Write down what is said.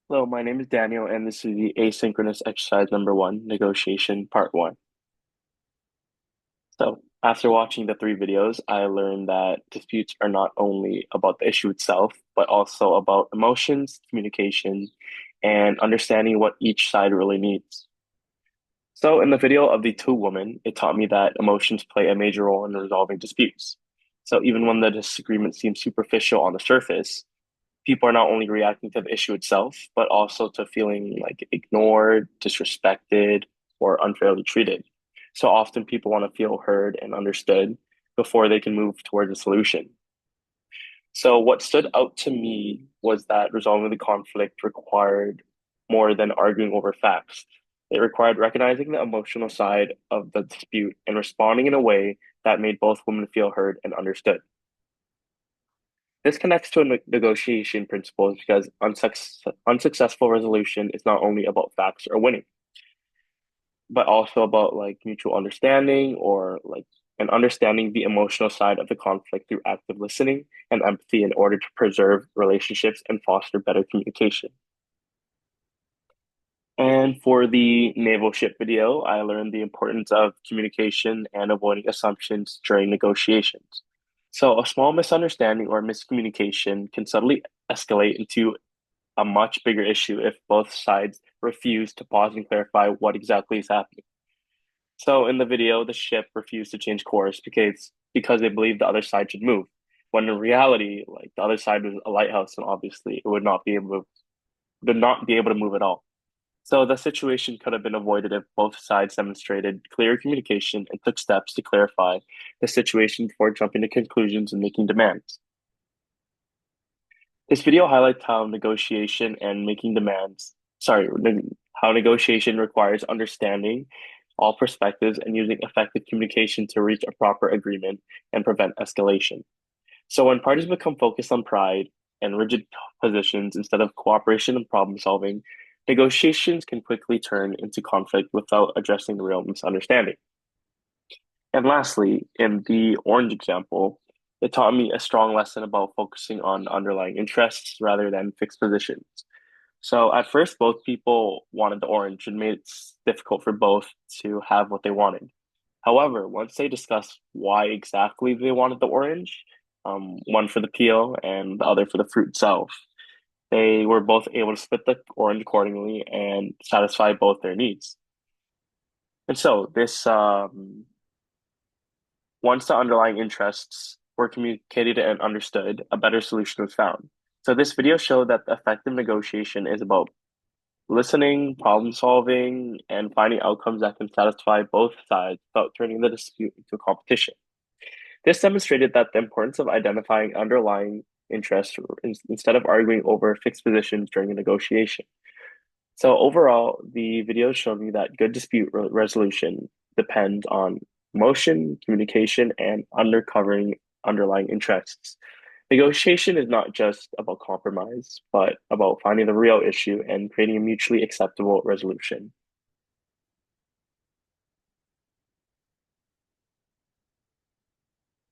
Hello, my name is Daniel, and this is the asynchronous exercise number one, negotiation part one. So, after watching the three videos, I learned that disputes are not only about the issue itself, but also about emotions, communication, and understanding what each side really needs. So, in the video of the two women, it taught me that emotions play a major role in resolving disputes. So, even when the disagreement seems superficial on the surface, people are not only reacting to the issue itself, but also to feeling like ignored, disrespected, or unfairly treated. So often people want to feel heard and understood before they can move towards a solution. So what stood out to me was that resolving the conflict required more than arguing over facts. It required recognizing the emotional side of the dispute and responding in a way that made both women feel heard and understood. This connects to a negotiation principles because unsuccessful resolution is not only about facts or winning, but also about like mutual understanding or like and understanding the emotional side of the conflict through active listening and empathy in order to preserve relationships and foster better communication. And for the naval ship video, I learned the importance of communication and avoiding assumptions during negotiations. So, a small misunderstanding or miscommunication can suddenly escalate into a much bigger issue if both sides refuse to pause and clarify what exactly is happening. So in the video, the ship refused to change course because they believed the other side should move. When in reality, like the other side was a lighthouse, and obviously it would not be able to move at all. So the situation could have been avoided if both sides demonstrated clear communication and took steps to clarify the situation before jumping to conclusions and making demands. This video highlights how negotiation and making demands, sorry, how negotiation requires understanding all perspectives and using effective communication to reach a proper agreement and prevent escalation. So when parties become focused on pride and rigid positions instead of cooperation and problem solving, negotiations can quickly turn into conflict without addressing the real misunderstanding. And lastly, in the orange example, it taught me a strong lesson about focusing on underlying interests rather than fixed positions. So at first, both people wanted the orange and made it difficult for both to have what they wanted. However, once they discussed why exactly they wanted the orange, one for the peel and the other for the fruit itself, they were both able to split the orange accordingly and satisfy both their needs. And so this once the underlying interests were communicated and understood, a better solution was found. So this video showed that the effective negotiation is about listening, problem solving, and finding outcomes that can satisfy both sides without turning the dispute into a competition. This demonstrated that the importance of identifying underlying interests instead of arguing over fixed positions during a negotiation. So overall, the video showed me that good dispute resolution depends on emotion, communication, and uncovering underlying interests. Negotiation is not just about compromise, but about finding the real issue and creating a mutually acceptable resolution.